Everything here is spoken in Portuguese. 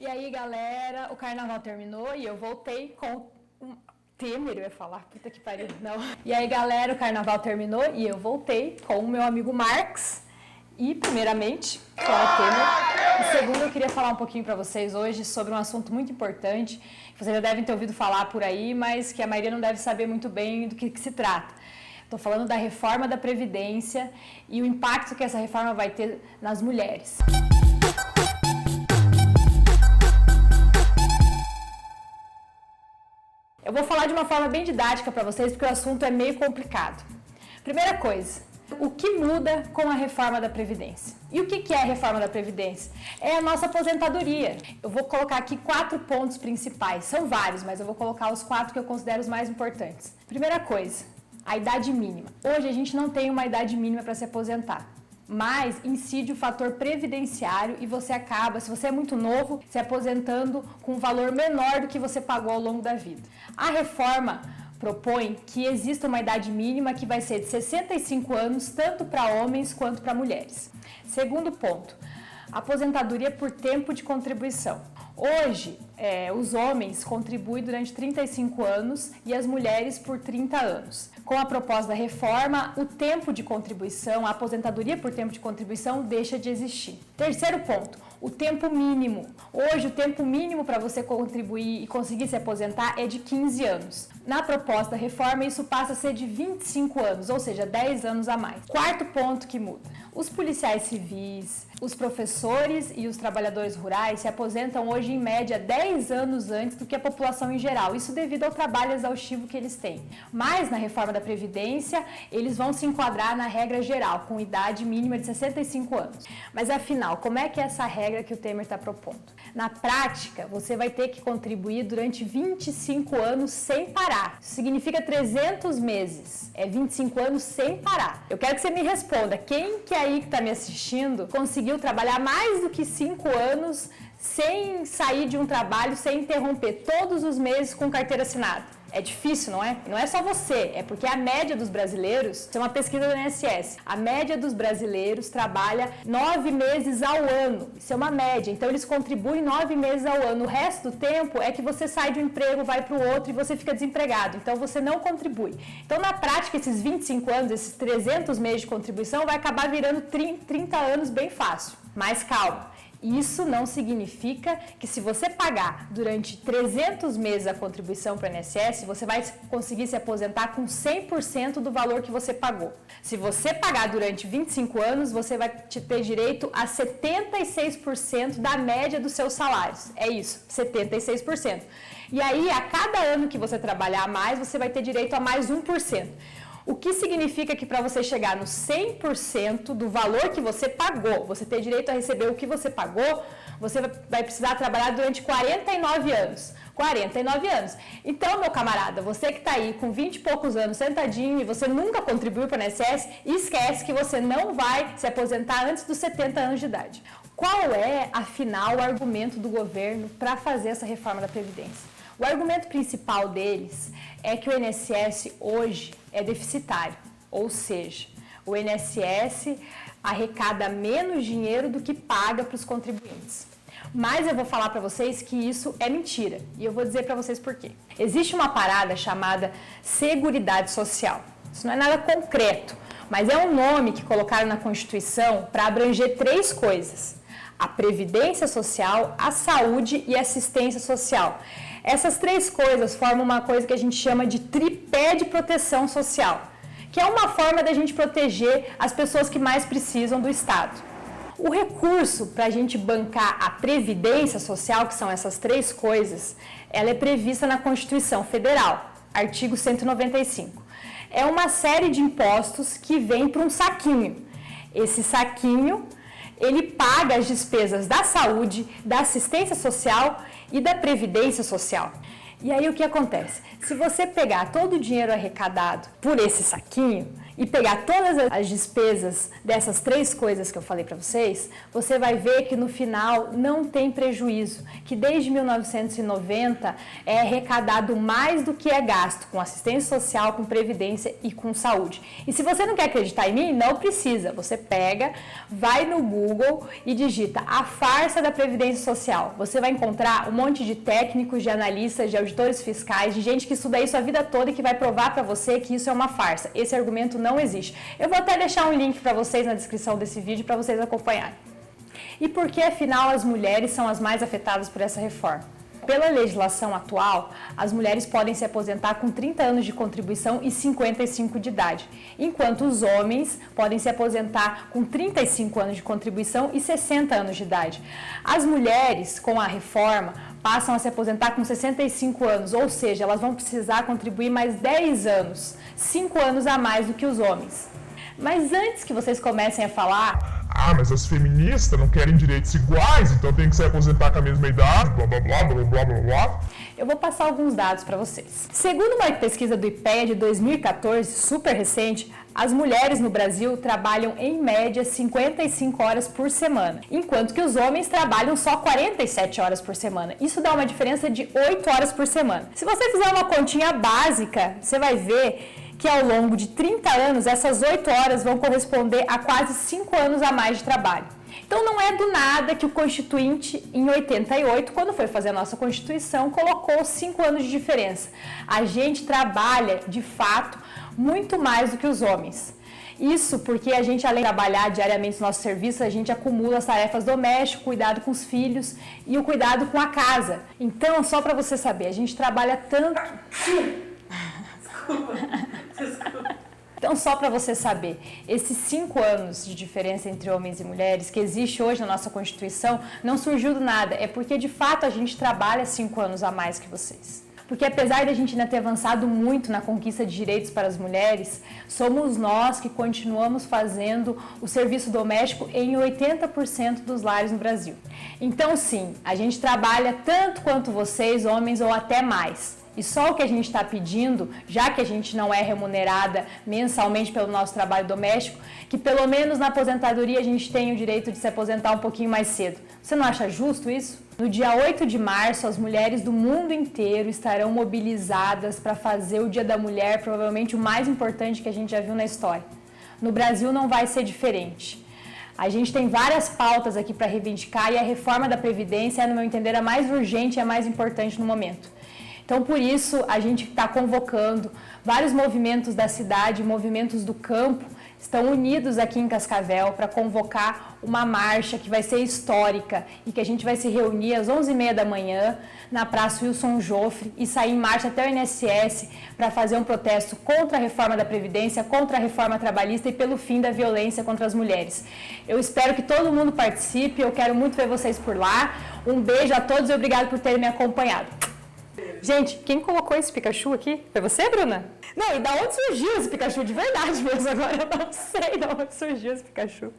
E aí, galera, o carnaval terminou e eu voltei com Temer, eu ia falar, puta que pariu, não. E aí, galera, o carnaval terminou e eu voltei com o meu amigo Marx e, primeiramente, com a Temer. E segundo, eu queria falar um pouquinho para vocês hoje sobre um assunto muito importante, que vocês já devem ter ouvido falar por aí, mas que a maioria não deve saber muito bem do que se trata. Estou falando da reforma da Previdência e o impacto que essa reforma vai ter nas mulheres. Eu vou falar de uma forma bem didática para vocês, porque o assunto é meio complicado. Primeira coisa, o que muda com a reforma da Previdência? E o que é a reforma da Previdência? É a nossa aposentadoria. Eu vou colocar aqui 4 pontos principais, são vários, mas eu vou colocar os 4 que eu considero os mais importantes. Primeira coisa, a idade mínima. Hoje a gente não tem uma idade mínima para se aposentar, mas incide o fator previdenciário e você acaba, se você é muito novo, se aposentando com um valor menor do que você pagou ao longo da vida. A reforma propõe que exista uma idade mínima que vai ser de 65 anos, tanto para homens quanto para mulheres. Segundo ponto, aposentadoria por tempo de contribuição. Hoje, os homens contribuem durante 35 anos e as mulheres por 30 anos. Com a proposta da reforma, o tempo de contribuição, a aposentadoria por tempo de contribuição deixa de existir. Terceiro ponto, o tempo mínimo. Hoje, o tempo mínimo para você contribuir e conseguir se aposentar é de 15 anos. Na proposta da reforma, isso passa a ser de 25 anos, ou seja, 10 anos a mais. Quarto ponto que muda. Os policiais civis, os professores e os trabalhadores rurais se aposentam hoje em média 10 anos antes do que a população em geral, isso devido ao trabalho exaustivo que eles têm. Mas na reforma da Previdência, eles vão se enquadrar na regra geral, com idade mínima de 65 anos. Mas afinal, como é que é essa regra que o Temer está propondo? Na prática, você vai ter que contribuir durante 25 anos sem parar. Isso significa 300 meses. É 25 anos sem parar. Eu quero que você me responda, quem que aí que está me assistindo conseguiu trabalhar mais do que 5 anos sem sair de um trabalho, sem interromper, todos os meses com carteira assinada? É difícil, não é? Não é só você, é porque a média dos brasileiros, isso é uma pesquisa do INSS, a média dos brasileiros trabalha 9 meses ao ano, isso é uma média, então eles contribuem 9 meses ao ano, o resto do tempo é que você sai de um emprego, vai para o outro e você fica desempregado, então você não contribui. Então na prática esses 25 anos, esses 300 meses de contribuição vai acabar virando 30 anos bem fácil, mas calma. Isso não significa que se você pagar durante 300 meses a contribuição para o INSS, você vai conseguir se aposentar com 100% do valor que você pagou. Se você pagar durante 25 anos, você vai ter direito a 76% da média dos seus salários. É isso, 76%. E aí, a cada ano que você trabalhar mais, você vai ter direito a mais 1%. O que significa que para você chegar no 100% do valor que você pagou, você ter direito a receber o que você pagou, você vai precisar trabalhar durante 49 anos. 49 anos. Então, meu camarada, você que está aí com 20 e poucos anos sentadinho e você nunca contribuiu para o INSS, esquece que você não vai se aposentar antes dos 70 anos de idade. Qual é, afinal, o argumento do governo para fazer essa reforma da Previdência? O argumento principal deles é que o INSS hoje é deficitário, ou seja, o INSS arrecada menos dinheiro do que paga para os contribuintes. Mas eu vou falar para vocês que isso é mentira, e eu vou dizer para vocês por quê. Existe uma parada chamada Seguridade Social. Isso não é nada concreto, mas é um nome que colocaram na Constituição para abranger 3 coisas: a Previdência Social, a Saúde e a Assistência Social. Essas 3 coisas formam uma coisa que a gente chama de tripé de proteção social, que é uma forma da gente proteger as pessoas que mais precisam do Estado. O recurso para a gente bancar a Previdência Social, que são essas 3 coisas, ela é prevista na Constituição Federal, artigo 195. É uma série de impostos que vem para um saquinho. Esse saquinho, ele paga as despesas da saúde, da assistência social e da previdência social. E aí o que acontece? Se você pegar todo o dinheiro arrecadado por esse saquinho e pegar todas as despesas dessas 3 coisas que eu falei para vocês, você vai ver que no final não tem prejuízo, que desde 1990 é arrecadado mais do que é gasto com assistência social, com previdência e com saúde. E se você não quer acreditar em mim, não precisa. Você pega, vai no Google e digita a farsa da Previdência Social. Você vai encontrar um monte de técnicos, de analistas, de auditores fiscais, de gente que estuda isso a vida toda e que vai provar para você que isso é uma farsa. Esse argumento não existe. Eu vou até deixar um link para vocês na descrição desse vídeo para vocês acompanharem. E por que, afinal, as mulheres são as mais afetadas por essa reforma? Pela legislação atual, as mulheres podem se aposentar com 30 anos de contribuição e 55 de idade, enquanto os homens podem se aposentar com 35 anos de contribuição e 60 anos de idade. As mulheres, com a reforma, passam a se aposentar com 65 anos, ou seja, elas vão precisar contribuir mais 10 anos, 5 anos a mais do que os homens. Mas antes que vocês comecem a falar... mas as feministas não querem direitos iguais, então tem que se aposentar com a mesma idade, blá blá blá blá blá blá blá. Eu vou passar alguns dados para vocês. Segundo uma pesquisa do IPEA de 2014, super recente, as mulheres no Brasil trabalham em média 55 horas por semana, enquanto que os homens trabalham só 47 horas por semana. Isso dá uma diferença de 8 horas por semana. Se você fizer uma continha básica, você vai ver que ao longo de 30 anos, essas 8 horas vão corresponder a quase 5 anos a mais de trabalho. Então não é do nada que o Constituinte, em 88, quando foi fazer a nossa Constituição, colocou 5 anos de diferença. A gente trabalha, de fato, muito mais do que os homens. Isso porque a gente, além de trabalhar diariamente no nosso serviço, a gente acumula as tarefas domésticas, cuidado com os filhos e o cuidado com a casa. Então, só para você saber, a gente trabalha tanto... Desculpa. Então, só para você saber, esses 5 anos de diferença entre homens e mulheres que existe hoje na nossa Constituição não surgiu do nada, é porque de fato a gente trabalha 5 anos a mais que vocês. Porque apesar da gente ainda ter avançado muito na conquista de direitos para as mulheres, somos nós que continuamos fazendo o serviço doméstico em 80% dos lares no Brasil. Então sim, a gente trabalha tanto quanto vocês, homens, ou até mais. E só o que a gente está pedindo, já que a gente não é remunerada mensalmente pelo nosso trabalho doméstico, que pelo menos na aposentadoria a gente tenha o direito de se aposentar um pouquinho mais cedo. Você não acha justo isso? No dia 8 de março, as mulheres do mundo inteiro estarão mobilizadas para fazer o Dia da Mulher, provavelmente o mais importante que a gente já viu na história. No Brasil não vai ser diferente. A gente tem várias pautas aqui para reivindicar e a reforma da Previdência é, no meu entender, a mais urgente e a mais importante no momento. Então, por isso, a gente está convocando vários movimentos da cidade, movimentos do campo, estão unidos aqui em Cascavel para convocar uma marcha que vai ser histórica e que a gente vai se reunir às 11h30 da manhã na Praça Wilson Joffre e sair em marcha até o INSS para fazer um protesto contra a reforma da Previdência, contra a reforma trabalhista e pelo fim da violência contra as mulheres. Eu espero que todo mundo participe, eu quero muito ver vocês por lá. Um beijo a todos e obrigado por terem me acompanhado. Gente, quem colocou esse Pikachu aqui? Foi você, Bruna? Não, e da onde surgiu esse Pikachu de verdade mesmo? Agora eu não sei de onde surgiu esse Pikachu.